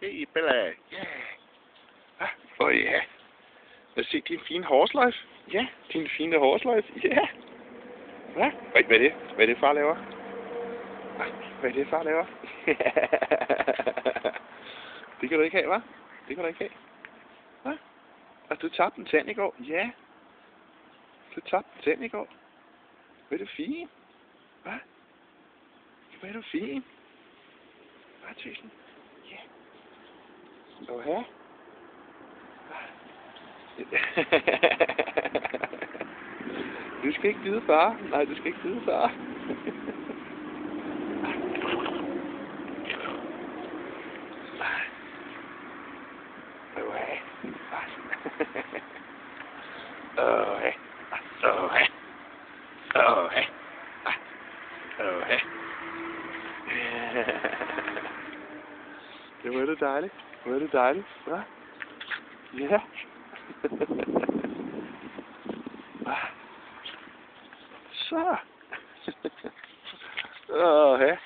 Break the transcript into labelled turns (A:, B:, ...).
A: Hey, Bella. Ja. Ja. Lad os se din fine hårsløjfe. Ja, din fine hårsløjfe. Ja. Hvad? Hvad er det? Hvad er det, far laver? Hvad er det, far laver? Det kan du ikke have, hva'? Det kan du ikke have. Hvad? Og du tabte en tand i går? Ja. Du tabte en tand i går. Hvad er du fin? Hvad? Hvad er du fin? Hvad, tøsen? Ja. Åh, Du skal ikke bide far. Nej, du skal ikke bide far. Det var det dejligt. Det var det dejligt. Hva? Ja. Så. Ja.